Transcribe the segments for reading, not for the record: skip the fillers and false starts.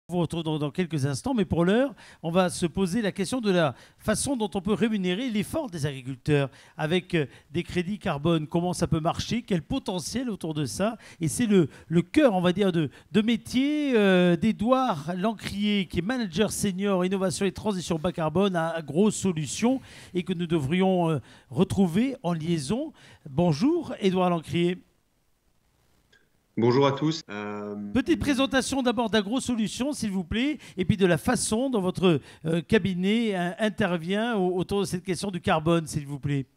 On vous retrouve dans quelques instants, mais pour l'heure, on va se poser la question de la façon dont on peut rémunérer l'effort des agriculteurs avec des crédits carbone. Comment ça peut marcher? Quel potentiel autour de ça? Et c'est le cœur, on va dire, de métier d'Édouard Lancrier, qui est manager senior innovation et transition bas carbone à Gros Solutions et que nous devrions retrouver en liaison. Bonjour, Édouard Lancrier. Bonjour à tous. Petite présentation d'abord d'Agro Solutions, s'il vous plaît, et puis de la façon dont votre cabinet intervient autour de cette question du carbone, s'il vous plaît.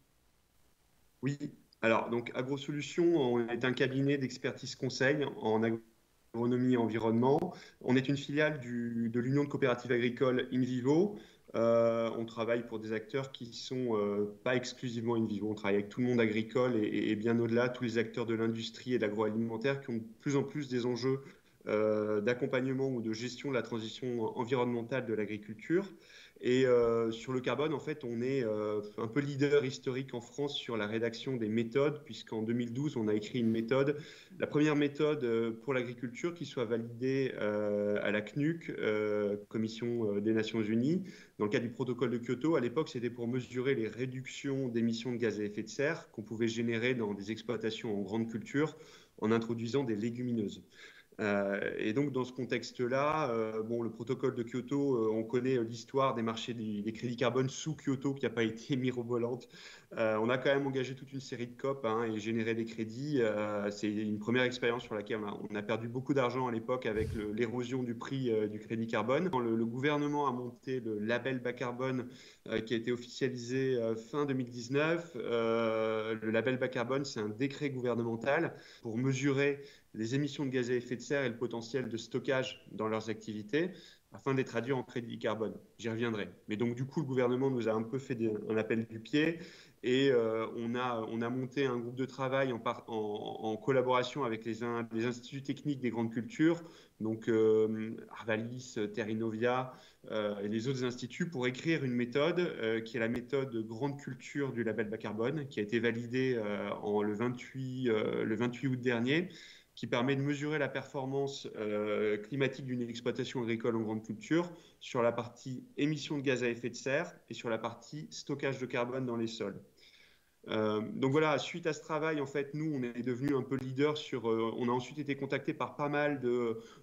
Oui, alors donc AgroSolutions, on est un cabinet d'expertise conseil en agronomie et environnement. On est une filiale de l'Union de coopératives agricoles InVivo. On travaille pour des acteurs qui ne sont pas exclusivement InVivo. On travaille avec tout le monde agricole et bien au-delà, tous les acteurs de l'industrie et de l'agroalimentaire qui ont de plus en plus des enjeux d'accompagnement ou de gestion de la transition environnementale de l'agriculture. Et sur le carbone, en fait, on est un peu leader historique en France sur la rédaction des méthodes, puisqu'en 2012, on a écrit une méthode, la première méthode pour l'agriculture qui soit validée à la CNUC, Commission des Nations Unies, dans le cadre du protocole de Kyoto. À l'époque, c'était pour mesurer les réductions d'émissions de gaz à effet de serre qu'on pouvait générer dans des exploitations en grande culture en introduisant des légumineuses. Et donc, dans ce contexte-là, le protocole de Kyoto, on connaît l'histoire des marchés des crédits carbone sous Kyoto qui n'a pas été mirobolante. On a quand même engagé toute une série de COP et généré des crédits. C'est une première expérience sur laquelle on a perdu beaucoup d'argent à l'époque avec l'érosion du prix du crédit carbone. Le gouvernement a monté le label bas carbone qui a été officialisé fin 2019. Le label bas carbone, c'est un décret gouvernemental pour mesurer les émissions de gaz à effet de serre et le potentiel de stockage dans leurs activités afin de les traduire en crédit carbone. J'y reviendrai. Mais donc, du coup, le gouvernement nous a un peu fait un appel du pied et on a monté un groupe de travail en collaboration avec les instituts techniques des grandes cultures, donc Arvalis, Terrinovia et les autres instituts pour écrire une méthode qui est la méthode grande culture du label bas carbone qui a été validée le 28 août dernier, qui permet de mesurer la performance climatique d'une exploitation agricole en grande culture sur la partie émissions de gaz à effet de serre et sur la partie stockage de carbone dans les sols. Donc voilà, suite à ce travail, en fait, nous, on est devenu un peu leader on a ensuite été contacté par pas mal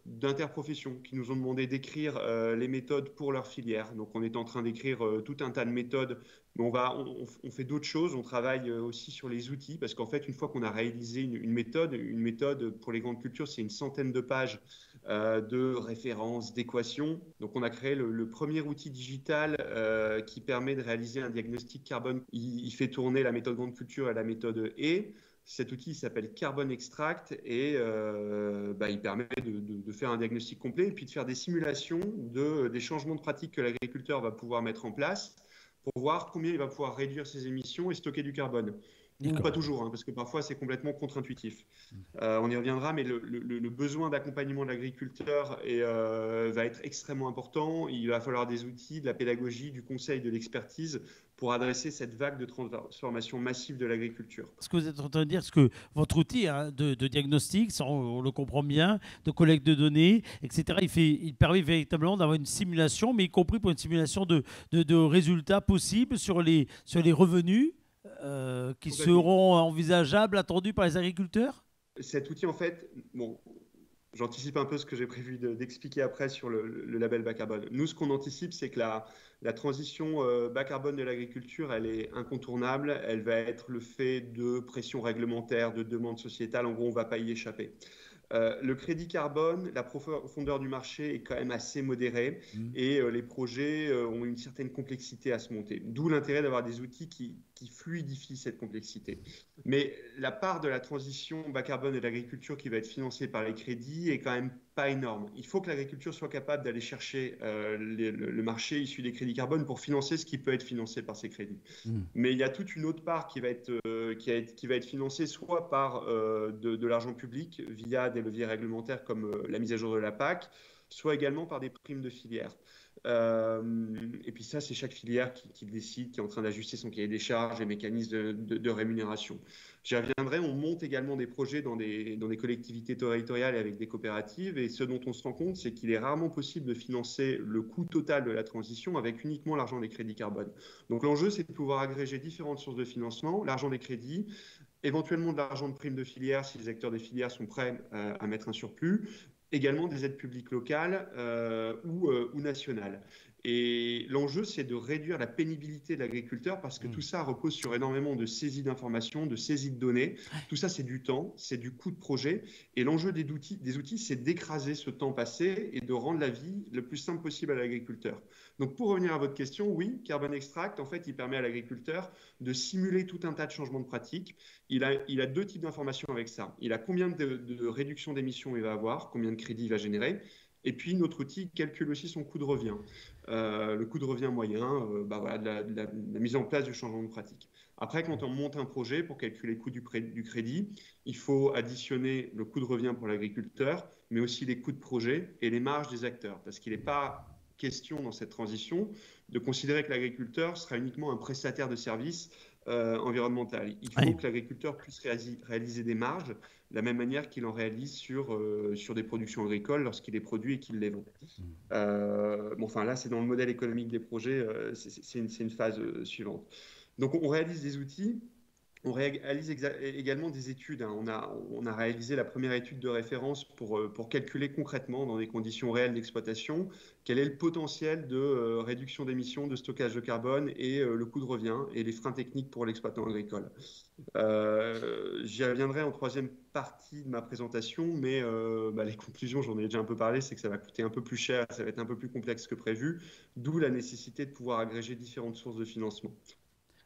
d'interprofessions qui nous ont demandé d'écrire les méthodes pour leur filière. Donc on est en train d'écrire tout un tas de méthodes, mais on fait d'autres choses. On travaille aussi sur les outils parce qu'en fait, une fois qu'on a réalisé une méthode pour les grandes cultures, c'est une centaine de pages de références, d'équations. Donc, on a créé le premier outil digital qui permet de réaliser un diagnostic carbone. Il fait tourner la méthode grande culture et la méthode E. Cet outil s'appelle Carbon Extract et il permet de faire un diagnostic complet et puis de faire des simulations des changements de pratiques que l'agriculteur va pouvoir mettre en place pour voir combien il va pouvoir réduire ses émissions et stocker du carbone. Ou pas toujours, parce que parfois c'est complètement contre-intuitif. On y reviendra, mais le besoin d'accompagnement de l'agriculteur va être extrêmement important. Il va falloir des outils, de la pédagogie, du conseil, de l'expertise pour adresser cette vague de transformation massive de l'agriculture. Ce que vous êtes en train de dire, c'est que votre outil de diagnostic, ça, on le comprend bien, de collecte de données, etc., il permet véritablement d'avoir une simulation, mais y compris pour une simulation de résultats possibles sur les revenus qui seront envisageables, attendus par les agriculteurs? Cet outil, en fait, j'anticipe un peu ce que j'ai prévu d'expliquer après sur le label bas carbone. Nous, ce qu'on anticipe, c'est que la transition bas carbone de l'agriculture, elle est incontournable. Elle va être le fait de pression réglementaire, de demande sociétale. En gros, on ne va pas y échapper. Le crédit carbone, la profondeur du marché est quand même assez modérée et les projets ont une certaine complexité à se monter. D'où l'intérêt d'avoir des outils qui fluidifient cette complexité. Mais la part de la transition bas carbone de l'agriculture qui va être financée par les crédits est quand même pas énorme. Il faut que l'agriculture soit capable d'aller chercher le marché issu des crédits carbone pour financer ce qui peut être financé par ces crédits. Mais il y a toute une autre part qui va être financée soit par de l'argent public via des leviers réglementaires comme la mise à jour de la PAC, soit également par des primes de filière. Et puis ça, c'est chaque filière qui décide, qui est en train d'ajuster son cahier des charges, les mécanismes de rémunération. J'y reviendrai, on monte également des projets dans des collectivités territoriales et avec des coopératives. Et ce dont on se rend compte, c'est qu'il est rarement possible de financer le coût total de la transition avec uniquement l'argent des crédits carbone. Donc l'enjeu, c'est de pouvoir agréger différentes sources de financement, l'argent des crédits, éventuellement de l'argent de prime de filière si les acteurs des filières sont prêts à mettre un surplus, également des aides publiques locales ou nationales. Et l'enjeu, c'est de réduire la pénibilité de l'agriculteur parce que tout ça repose sur énormément de saisies d'informations, de saisies de données. Tout ça, c'est du temps, c'est du coût de projet. Et l'enjeu des outils, c'est d'écraser ce temps passé et de rendre la vie le plus simple possible à l'agriculteur. Donc, pour revenir à votre question, oui, Carbon Extract, en fait, il permet à l'agriculteur de simuler tout un tas de changements de pratiques. Il a deux types d'informations avec ça. Il a combien de réduction d'émissions il va avoir, combien de crédits il va générer. Et puis, notre outil calcule aussi son coût de revient. Le coût de revient moyen voilà, de la mise en place du changement de pratique. Après, quand on monte un projet pour calculer le coût du crédit, il faut additionner le coût de revient pour l'agriculteur, mais aussi les coûts de projet et les marges des acteurs. Parce qu'il n'est pas question dans cette transition de considérer que l'agriculteur sera uniquement un prestataire de services environnemental. Il faut que l'agriculteur puisse réaliser des marges de la même manière qu'il en réalise sur des productions agricoles lorsqu'il les produit et qu'il les vend. Enfin, là, c'est dans le modèle économique des projets, c'est une phase suivante. Donc, on réalise des outils. On réalise également des études. On a réalisé la première étude de référence pour calculer concrètement, dans des conditions réelles d'exploitation, quel est le potentiel de réduction d'émissions, de stockage de carbone et le coût de revient et les freins techniques pour l'exploitant agricole. J'y reviendrai en troisième partie de ma présentation, mais les conclusions, j'en ai déjà un peu parlé, c'est que ça va coûter un peu plus cher, ça va être un peu plus complexe que prévu, d'où la nécessité de pouvoir agréger différentes sources de financement.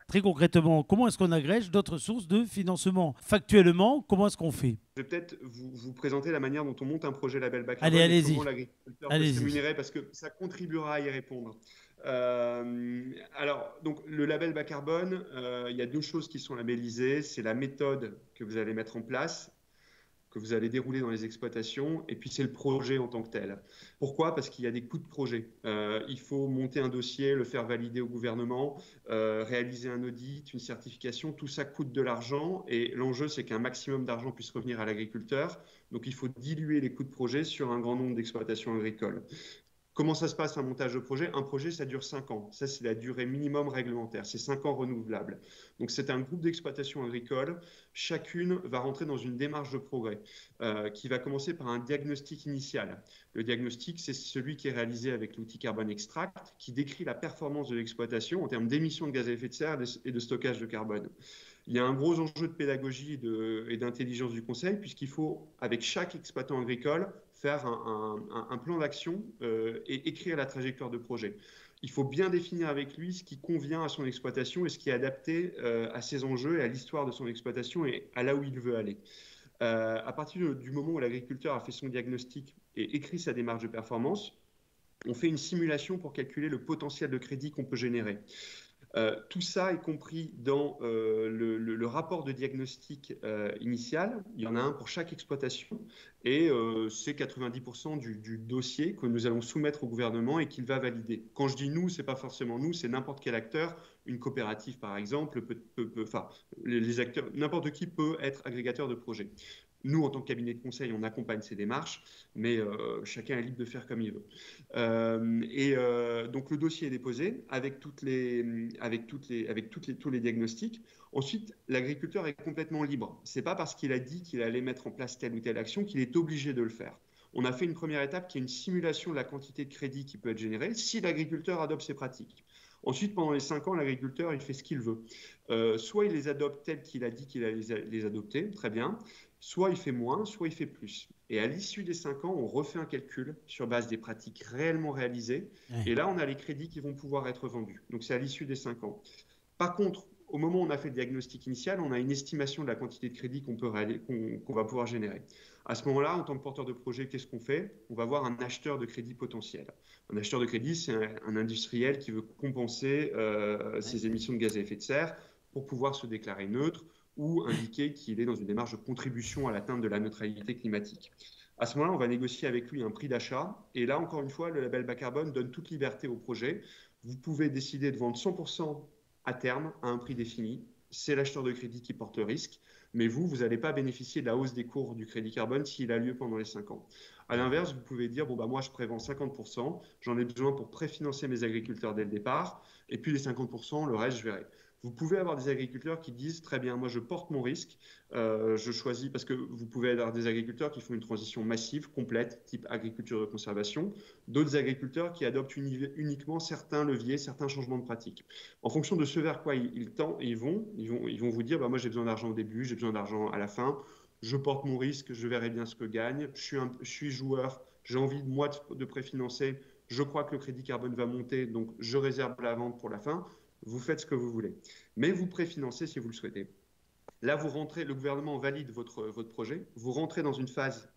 Très concrètement, comment est-ce qu'on agrège d'autres sources de financement? Factuellement, comment est-ce qu'on fait? Je vais peut-être vous présenter la manière dont on monte un projet label bas Allez, carbone et allez-y. comment l'agriculteur peut se rémunérer, parce que ça contribuera à y répondre. Alors, donc, le label bas carbone, il y a deux choses qui sont labellisées. C'est la méthode que vous allez mettre en place, que vous allez dérouler dans les exploitations, et puis c'est le projet en tant que tel. Pourquoi? Parce qu'il y a des coûts de projet. Il faut monter un dossier, le faire valider au gouvernement, réaliser un audit, une certification, tout ça coûte de l'argent, et l'enjeu, c'est qu'un maximum d'argent puisse revenir à l'agriculteur. Donc, il faut diluer les coûts de projet sur un grand nombre d'exploitations agricoles. Comment ça se passe un montage de projet? Un projet, ça dure 5 ans. Ça, c'est la durée minimum réglementaire. C'est 5 ans renouvelables. Donc, c'est un groupe d'exploitations agricoles. Chacune va rentrer dans une démarche de progrès qui va commencer par un diagnostic initial. Le diagnostic, c'est celui qui est réalisé avec l'outil Carbon Extract, qui décrit la performance de l'exploitation en termes d'émissions de gaz à effet de serre et de stockage de carbone. Il y a un gros enjeu de pédagogie et d'intelligence du conseil, puisqu'il faut, avec chaque exploitant agricole, faire un plan d'action et écrire la trajectoire de projet. Il faut bien définir avec lui ce qui convient à son exploitation et ce qui est adapté à ses enjeux et à l'histoire de son exploitation et à là où il veut aller. À partir du moment où l'agriculteur a fait son diagnostic et écrit sa démarche de performance, on fait une simulation pour calculer le potentiel de crédit qu'on peut générer. Tout ça est compris dans le rapport de diagnostic initial. Il y en a un pour chaque exploitation et c'est 90% du dossier que nous allons soumettre au gouvernement et qu'il va valider. Quand je dis nous, ce n'est pas forcément nous, c'est n'importe quel acteur. Une coopérative, par exemple, les acteurs, n'importe qui peut être agrégateur de projets. Nous, en tant que cabinet de conseil, on accompagne ces démarches, mais chacun est libre de faire comme il veut. Donc, le dossier est déposé avec tous les diagnostics. Ensuite, l'agriculteur est complètement libre. Ce n'est pas parce qu'il a dit qu'il allait mettre en place telle ou telle action qu'il est obligé de le faire. On a fait une première étape qui est une simulation de la quantité de crédit qui peut être générée si l'agriculteur adopte ces pratiques. Ensuite, pendant les 5 ans, l'agriculteur, il fait ce qu'il veut. Soit il les adopte tels qu'il a dit qu'il allait les adopter, très bien. Soit il fait moins, soit il fait plus. Et à l'issue des 5 ans, on refait un calcul sur base des pratiques réellement réalisées. Et là, on a les crédits qui vont pouvoir être vendus. Donc, c'est à l'issue des 5 ans. Par contre, au moment où on a fait le diagnostic initial, on a une estimation de la quantité de crédit qu'on va pouvoir générer. À ce moment-là, en tant que porteur de projet, qu'est-ce qu'on fait? On va voir un acheteur de crédit potentiel. Un acheteur de crédit, c'est un industriel qui veut compenser ses émissions de gaz à effet de serre pour pouvoir se déclarer neutre ou indiquer qu'il est dans une démarche de contribution à l'atteinte de la neutralité climatique. À ce moment-là, on va négocier avec lui un prix d'achat. Et là, encore une fois, le label bas carbone donne toute liberté au projet. Vous pouvez décider de vendre 100% à terme à un prix défini. C'est l'acheteur de crédit qui porte le risque. Mais vous n'allez pas bénéficier de la hausse des cours du crédit carbone s'il a lieu pendant les 5 ans. À l'inverse, vous pouvez dire, bon, bah, moi, je prévends 50%, j'en ai besoin pour préfinancer mes agriculteurs dès le départ, et puis les 50%, le reste, je verrai. Vous pouvez avoir des agriculteurs qui disent, très bien, moi, je porte mon risque, je choisis, parce que vous pouvez avoir des agriculteurs qui font une transition massive, complète, type agriculture de conservation, d'autres agriculteurs qui adoptent uniquement certains leviers, certains changements de pratique. En fonction de ce vers quoi ils vont vous dire, bah, moi, j'ai besoin d'argent au début, j'ai besoin d'argent à la fin, je porte mon risque, je verrai bien ce que gagne, je suis joueur, j'ai envie, moi, de préfinancer, je crois que le crédit carbone va monter, donc je réserve la vente pour la fin. Vous faites ce que vous voulez. Mais vous préfinancez si vous le souhaitez. Là, vous rentrez, le gouvernement valide votre projet, vous rentrez dans une phase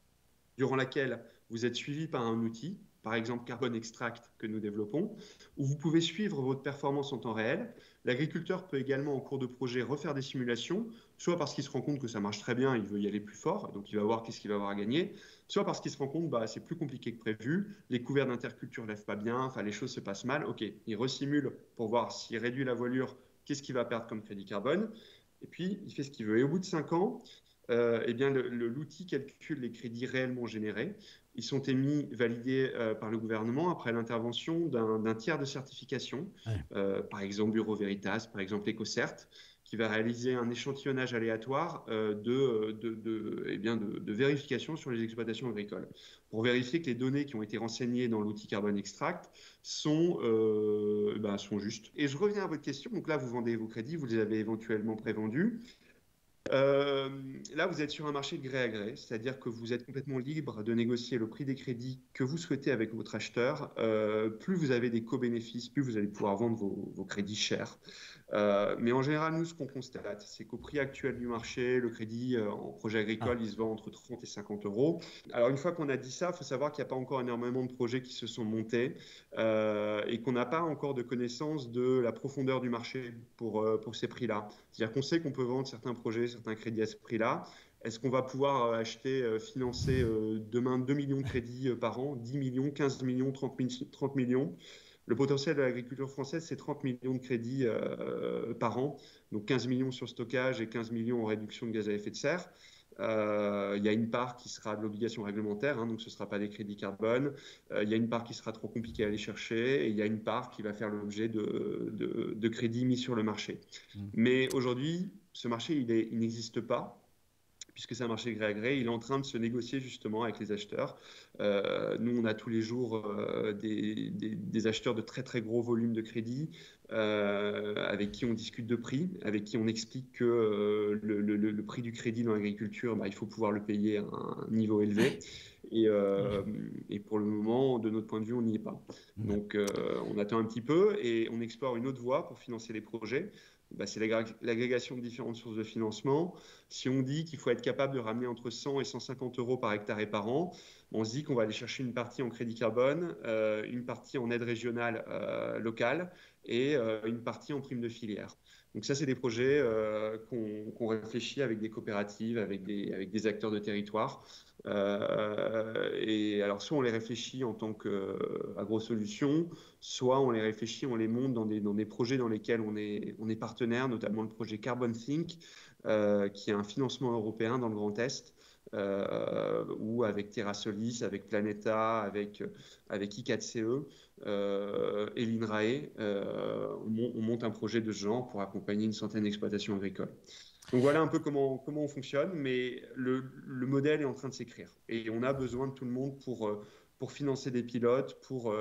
durant laquelle vous êtes suivi par un outil, par exemple Carbon Extract que nous développons, où vous pouvez suivre votre performance en temps réel. L'agriculteur peut également, en cours de projet, refaire des simulations, soit parce qu'il se rend compte que ça marche très bien, il veut y aller plus fort, donc il va voir qu'est-ce qu'il va avoir à gagner, soit parce qu'il se rend compte que c'est plus compliqué que prévu, les couverts d'interculture ne lèvent pas bien, enfin les choses se passent mal. Ok, il resimule pour voir s'il réduit la voilure, qu'est-ce qu'il va perdre comme crédit carbone, et puis il fait ce qu'il veut. Et au bout de 5 ans, eh bien, l'outil calcule les crédits réellement générés. Ils sont émis, validés par le gouvernement après l'intervention d'un tiers de certification, par exemple Bureau Veritas, par exemple EcoCert, qui va réaliser un échantillonnage aléatoire de vérification sur les exploitations agricoles, pour vérifier que les données qui ont été renseignées dans l'outil Carbon Extract sont justes. Et je reviens à votre question. Donc là, vous vendez vos crédits, vous les avez éventuellement prévendus. Là, vous êtes sur un marché de gré à gré, c'est-à-dire que vous êtes complètement libre de négocier le prix des crédits que vous souhaitez avec votre acheteur. Plus vous avez des co-bénéfices, plus vous allez pouvoir vendre vos crédits chers. Mais en général, nous, ce qu'on constate, c'est qu'au prix actuel du marché, le crédit en projet agricole, il se vend entre 30 et 50 euros. Alors, une fois qu'on a dit ça, il faut savoir qu'il n'y a pas encore énormément de projets qui se sont montés et qu'on n'a pas encore de connaissance de la profondeur du marché pour ces prix-là. C'est-à-dire qu'on sait qu'on peut vendre certains projets, certains crédits à ce prix-là. Est-ce qu'on va pouvoir acheter, financer demain 2 millions de crédits par an, 10 millions, 15 millions, 30 millions? Le potentiel de l'agriculture française, c'est 30 millions de crédits par an, donc 15 millions sur stockage et 15 millions en réduction de gaz à effet de serre. Il y a une part qui sera de l'obligation réglementaire, donc ce ne sera pas des crédits carbone. Il y a une part qui sera trop compliquée à aller chercher et il y a une part qui va faire l'objet de crédits mis sur le marché. Mais aujourd'hui, ce marché, il n'existe pas, puisque c'est un marché gré à gré. Il est en train de se négocier justement avec les acheteurs. Nous, on a tous les jours des acheteurs de très très gros volumes de crédit avec qui on discute de prix, avec qui on explique que le prix du crédit dans l'agriculture, il faut pouvoir le payer à un niveau élevé. Et pour le moment, de notre point de vue, on n'y est pas. Donc, on attend un petit peu et on explore une autre voie pour financer les projets. C'est l'agrégation de différentes sources de financement. Si on dit qu'il faut être capable de ramener entre 100 et 150 euros par hectare et par an, on se dit qu'on va aller chercher une partie en crédit carbone, une partie en aide régionale locale et une partie en prime de filière. Donc ça, c'est des projets qu'on réfléchit avec des coopératives, avec des acteurs de territoire. Et alors, soit on les réfléchit en tant qu'agro-solutions, soit on les réfléchit, on les monte dans des projets dans lesquels on est partenaire, notamment le projet Carbon Think, qui est un financement européen dans le Grand Est, ou avec TerraSolis, avec Planeta, avec I4CE et l'INRAE, on monte un projet de ce genre pour accompagner une centaine d'exploitations agricoles. Donc voilà un peu comment on fonctionne, mais le modèle est en train de s'écrire et on a besoin de tout le monde pour financer des pilotes, pour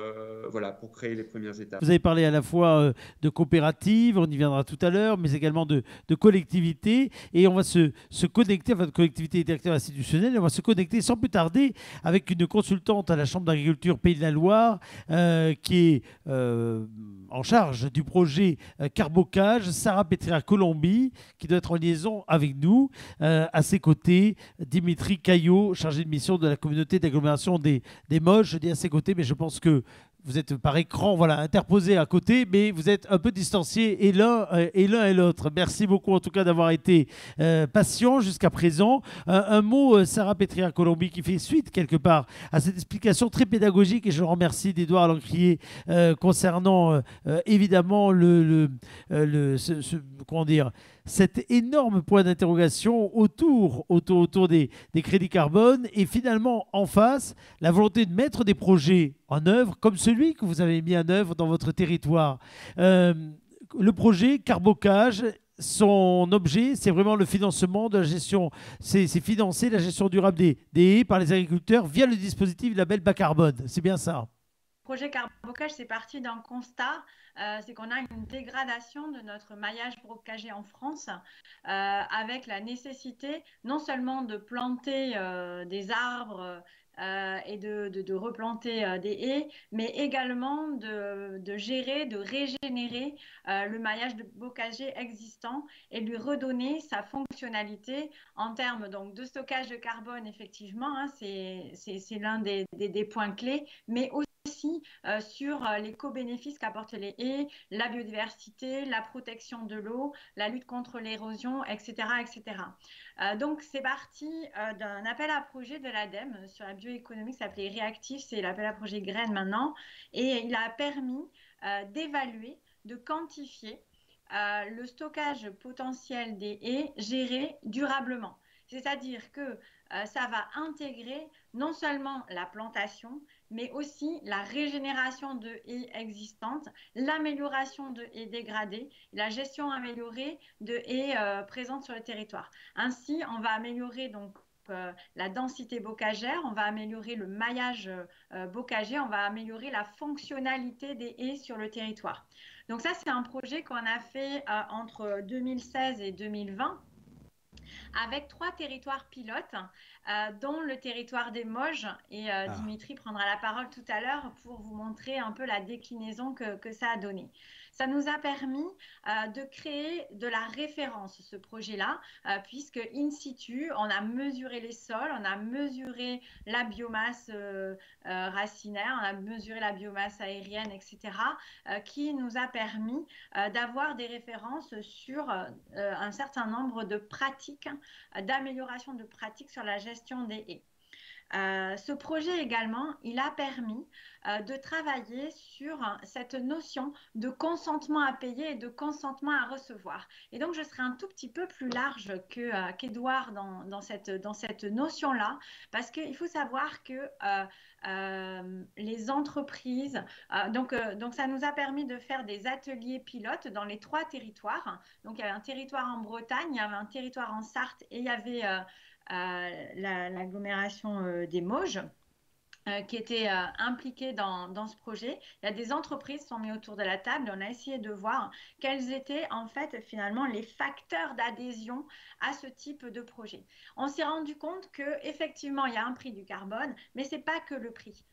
créer les premières étapes. Vous avez parlé à la fois de coopératives, on y viendra tout à l'heure, mais également de collectivités. Et on va se connecter, enfin de collectivités et directeurs institutionnels, et on va se connecter sans plus tarder avec une consultante à la Chambre d'agriculture Pays de la Loire qui est en charge du projet Carbocage, Sarah Petria-Colombi, qui doit être en liaison avec nous. À ses côtés, Dimitri Caillot, chargé de mission de la communauté d'agglomération des Moches. Je dis à ses côtés, mais je pense que vous êtes par écran, voilà, interposé à côté, mais vous êtes un peu distanciés et l'un et l'autre. Merci beaucoup en tout cas d'avoir été patient jusqu'à présent. Un mot, Sarah Petria-Colombi, qui fait suite quelque part à cette explication très pédagogique, et je remercie d'Edouard Lancrier concernant évidemment comment dire, cet énorme point d'interrogation autour des crédits carbone, et finalement en face la volonté de mettre des projets en œuvre comme celui que vous avez mis en œuvre dans votre territoire. Le projet Carbocage, son objet, c'est vraiment le financement de la gestion, c'est financer la gestion durable des haies par les agriculteurs via le dispositif label bas carbone. C'est bien ça? Le projet Carbocage, c'est parti d'un constat, c'est qu'on a une dégradation de notre maillage bocager en France, avec la nécessité non seulement de planter des arbres et de replanter des haies, mais également de gérer, de régénérer le maillage bocager existant et lui redonner sa fonctionnalité en termes donc, de stockage de carbone, effectivement, hein, c'est l'un des points clés, mais aussi sur l'éco-bénéfices qu'apportent les haies, la biodiversité, la protection de l'eau, la lutte contre l'érosion, etc. etc. Donc, c'est parti d'un appel à projet de l'ADEME sur la bioéconomie qui s'appelait Réactif, c'est l'appel à projet Graines maintenant, et il a permis d'évaluer, de quantifier le stockage potentiel des haies géré durablement. C'est-à-dire que ça va intégrer non seulement la plantation, mais aussi la régénération de haies existantes, l'amélioration de haies dégradées, la gestion améliorée de haies présentes sur le territoire. Ainsi, on va améliorer donc la densité bocagère, on va améliorer le maillage bocager, on va améliorer la fonctionnalité des haies sur le territoire. Donc ça, c'est un projet qu'on a fait entre 2016 et 2020 avec 3 territoires pilotes, dont le territoire des Mauges. Et Dimitri prendra la parole tout à l'heure pour vous montrer un peu la déclinaison que ça a donné. Ça nous a permis de créer de la référence, ce projet-là, puisque in situ, on a mesuré les sols, on a mesuré la biomasse racinaire, on a mesuré la biomasse aérienne, etc., qui nous a permis d'avoir des références sur un certain nombre de pratiques, d'amélioration de pratiques sur la gestion des haies. Ce projet également, il a permis de travailler sur cette notion de consentement à payer et de consentement à recevoir. Et donc, je serai un tout petit peu plus large qu'Edouard dans cette notion-là, parce qu'il faut savoir que les entreprises, donc ça nous a permis de faire des ateliers pilotes dans les 3 territoires. Donc, il y avait un territoire en Bretagne, il y avait un territoire en Sarthe et il y avait l'agglomération des Mauges qui étaient impliqués dans ce projet. Il y a des entreprises qui sont mises autour de la table et on a essayé de voir quels étaient en fait finalement les facteurs d'adhésion à ce type de projet. On s'est rendu compte qu'effectivement il y a un prix du carbone, mais ce n'est pas que le prix.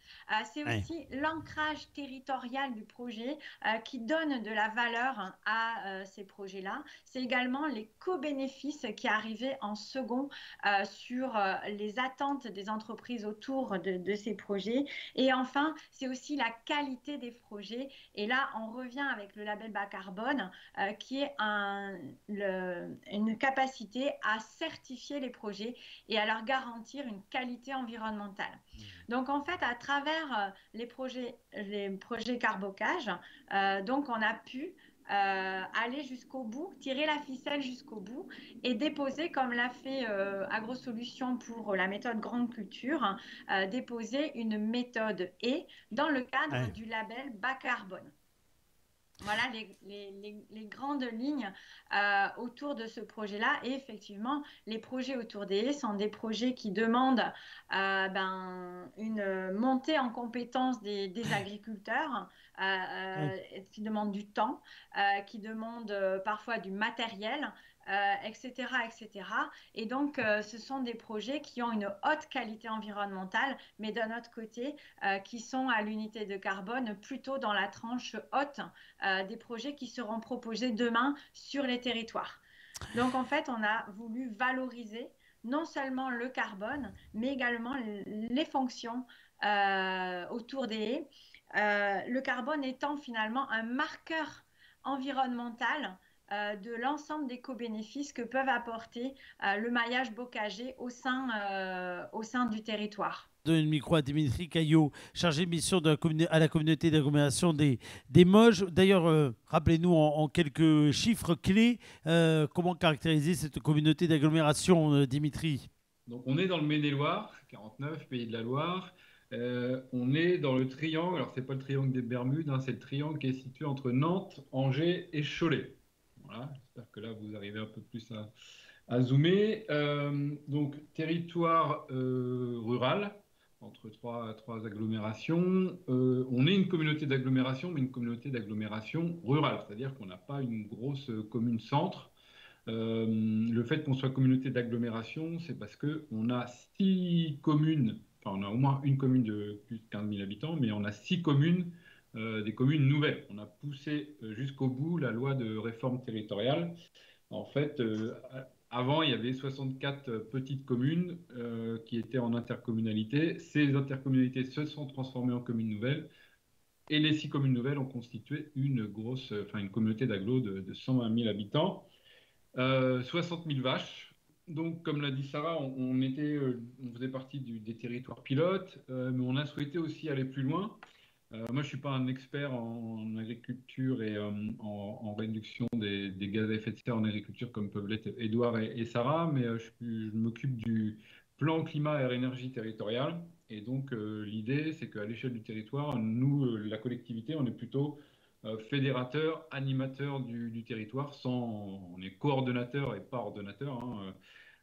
C'est aussi l'ancrage territorial du projet qui donne de la valeur à ces projets-là. C'est également les co-bénéfices qui arrivaient en second sur les attentes des entreprises autour de ces projets. Et enfin, c'est aussi la qualité des projets. Et là, on revient avec le label bas carbone qui est une capacité à certifier les projets et à leur garantir une qualité environnementale. Donc, en fait, à travers les projets Carbocage, donc on a pu aller jusqu'au bout, tirer la ficelle jusqu'au bout et déposer, comme l'a fait AgroSolutions pour la méthode grande culture, déposer une méthode et dans le cadre du label bas carbone. Voilà les grandes lignes autour de ce projet-là. Et effectivement, les projets autour des haies sont des projets qui demandent une montée en compétence des agriculteurs, qui demandent du temps, qui demandent parfois du matériel, etc., etc. Et donc, ce sont des projets qui ont une haute qualité environnementale, mais d'un autre côté, qui sont à l'unité de carbone plutôt dans la tranche haute des projets qui seront proposés demain sur les territoires. Donc, en fait, on a voulu valoriser non seulement le carbone, mais également les fonctions autour des haies. le carbone étant finalement un marqueur environnemental de l'ensemble des co-bénéfices que peuvent apporter le maillage bocager au sein du territoire. Donne le micro à Dimitri Caillot, chargé de mission à la communauté d'agglomération des Moges. D'ailleurs, rappelez-nous en quelques chiffres clés comment caractériser cette communauté d'agglomération, Dimitri. Donc, on est dans le Maine-et-Loire, 49, Pays de la Loire. On est dans le triangle, alors c'est pas le triangle des Bermudes, hein, c'est le triangle qui est situé entre Nantes, Angers et Cholet. Voilà, j'espère que là vous arrivez un peu plus à zoomer. Donc, territoire rural, entre trois agglomérations. On est une communauté d'agglomération, mais une communauté d'agglomération rurale, c'est-à-dire qu'on n'a pas une grosse commune centre. Le fait qu'on soit communauté d'agglomération, c'est parce qu'on a 6 communes, enfin on a au moins une commune de plus de 15 000 habitants, mais on a 6 communes, des communes nouvelles. On a poussé jusqu'au bout la loi de réforme territoriale. En fait, avant, il y avait 64 petites communes qui étaient en intercommunalité. Ces intercommunalités se sont transformées en communes nouvelles. Et les 6 communes nouvelles ont constitué une communauté d'agglo de 120 000 habitants. 60 000 vaches. Donc, comme l'a dit Sarah, on faisait partie des territoires pilotes, mais on a souhaité aussi aller plus loin. Moi, je ne suis pas un expert en agriculture et en réduction des gaz à effet de serre en agriculture comme peuvent l'être Édouard et Sarah, mais je m'occupe du plan climat et énergie territorial. Et donc, l'idée, c'est qu'à l'échelle du territoire, nous, la collectivité, on est plutôt fédérateur, animateur du territoire, on est coordonnateur et pas ordonnateur, hein.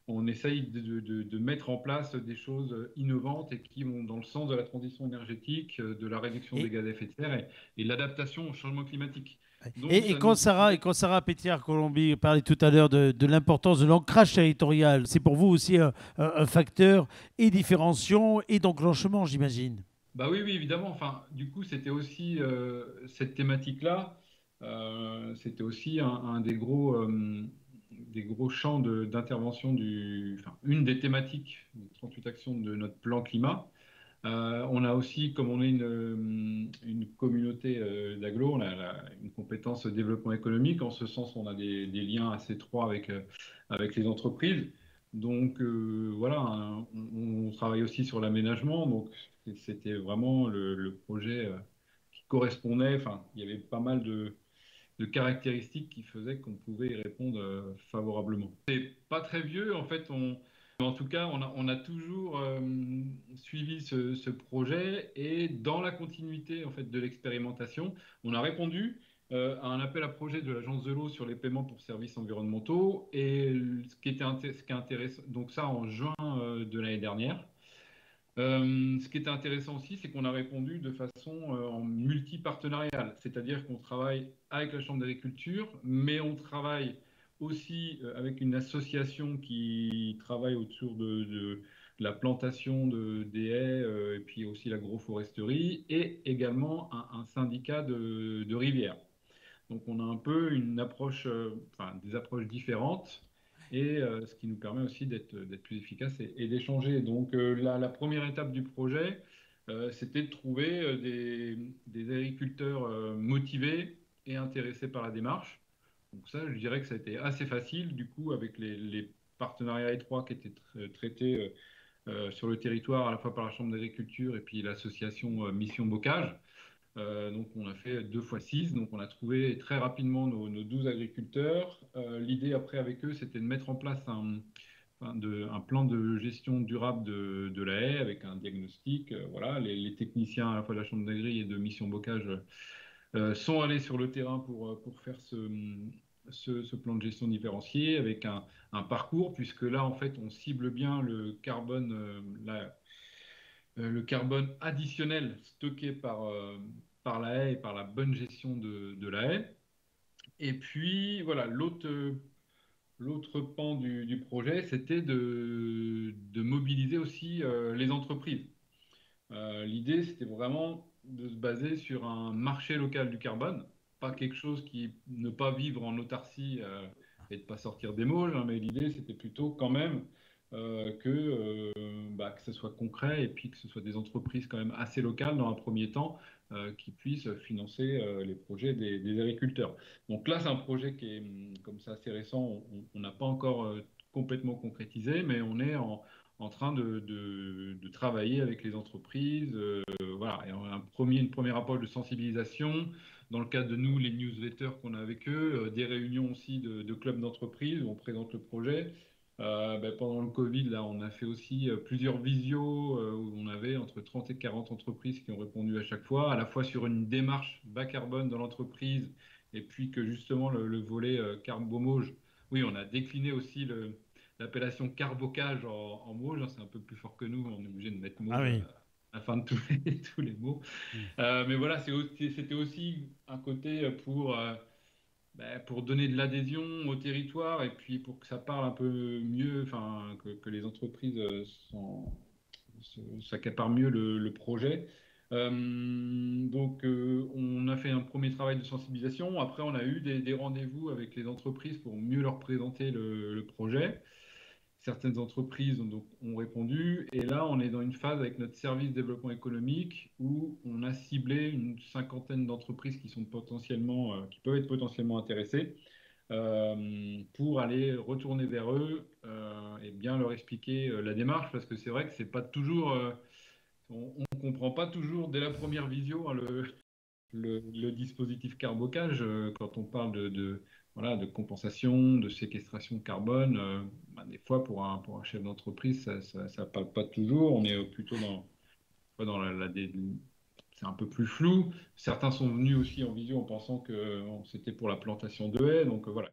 On essaye de mettre en place des choses innovantes et qui vont dans le sens de la transition énergétique, de la réduction des gaz à effet de serre et de l'adaptation au changement climatique. Donc, et quand Sarah Pétiard-Colombi parlait tout à l'heure de l'importance de l'ancrage territorial, c'est pour vous aussi un facteur et différenciant et d'enclenchement, j'imagine. Bah oui, évidemment. Enfin, du coup, c'était aussi cette thématique-là, c'était aussi un des gros champs d'intervention une des thématiques des 38 actions de notre plan climat. On a aussi, comme on est une communauté d'agglo, on a une compétence développement économique. En ce sens, on a des liens assez étroits avec les entreprises. Donc voilà, hein, on travaille aussi sur l'aménagement. Donc c'était vraiment le projet qui correspondait. Enfin, il y avait pas mal de caractéristiques qui faisaient qu'on pouvait y répondre favorablement. C'est pas très vieux, en fait. En tout cas, on a toujours suivi ce projet et dans la continuité en fait, de l'expérimentation, on a répondu à un appel à projet de l'Agence de l'eau sur les paiements pour services environnementaux et ce qui est intéressant, donc ça en juin de l'année dernière. Ce qui était intéressant aussi, c'est qu'on a répondu de façon en multi-partenariale, c'est-à-dire qu'on travaille avec la Chambre d'agriculture, mais on travaille aussi avec une association qui travaille autour de la plantation des haies et puis aussi l'agroforesterie et également un syndicat de rivières. Donc on a un peu une approche, des approches différentes et ce qui nous permet aussi d'être plus efficace et d'échanger. Donc la première étape du projet, c'était de trouver des agriculteurs motivés et intéressés par la démarche. Donc ça, je dirais que ça a été assez facile, du coup, avec les partenariats étroits qui étaient traités sur le territoire, à la fois par la Chambre d'agriculture et puis l'association Mission Bocage. Donc on a fait 2 fois 6, donc on a trouvé très rapidement nos 12 agriculteurs. L'idée après avec eux, c'était de mettre en place un plan de gestion durable de la haie avec un diagnostic. Voilà, les techniciens à la fois de la Chambre d'agri et de Mission Bocage sont allés sur le terrain pour faire ce plan de gestion différencié avec un parcours, puisque là en fait on cible bien le carbone, le carbone additionnel stocké par la haie et par la bonne gestion de la haie. Et puis, voilà, l'autre pan du projet, c'était de mobiliser aussi les entreprises. L'idée, c'était vraiment de se baser sur un marché local du carbone, pas quelque chose qui ne pas vivre en autarcie et de ne pas sortir des moules, hein, mais l'idée, c'était plutôt quand même que ce soit concret et puis que ce soit des entreprises quand même assez locales dans un premier temps qui puissent financer les projets des agriculteurs. Donc là, c'est un projet qui est comme ça assez récent. On n'a pas encore complètement concrétisé, mais on est en train de travailler avec les entreprises. Voilà, et on a une première approche de sensibilisation. Dans le cadre de nous, les newsletters qu'on a avec eux, des réunions aussi de clubs d'entreprise où on présente le projet. Pendant le Covid, là, on a fait aussi plusieurs visios où on avait entre 30 et 40 entreprises qui ont répondu à chaque fois, à la fois sur une démarche bas carbone dans l'entreprise et puis que justement le volet carbomauge. Oui, on a décliné aussi l'appellation carbocage en mauge, hein, c'est un peu plus fort que nous, on est obligé de mettre mauge Ah oui. à la fin de tous les mots. Mais voilà, c'était aussi un côté pour donner de l'adhésion au territoire et puis pour que ça parle un peu mieux, enfin, que les entreprises s'accaparent mieux le projet. On a fait un premier travail de sensibilisation. Après, on a eu des rendez-vous avec les entreprises pour mieux leur présenter le projet. Certaines entreprises ont répondu. Et là, on est dans une phase avec notre service développement économique où on a ciblé une cinquantaine d'entreprises qui peuvent être potentiellement intéressées pour aller retourner vers eux et bien leur expliquer la démarche parce que c'est vrai que c'est pas toujours, on ne comprend pas toujours dès la première visio hein, le dispositif carbocage quand on parle voilà, de compensation, de séquestration de carbone. Des fois, pour un chef d'entreprise, ça parle pas toujours. On est plutôt dans c'est un peu plus flou. Certains sont venus aussi en visio en pensant que c'était pour la plantation de haies. Donc voilà,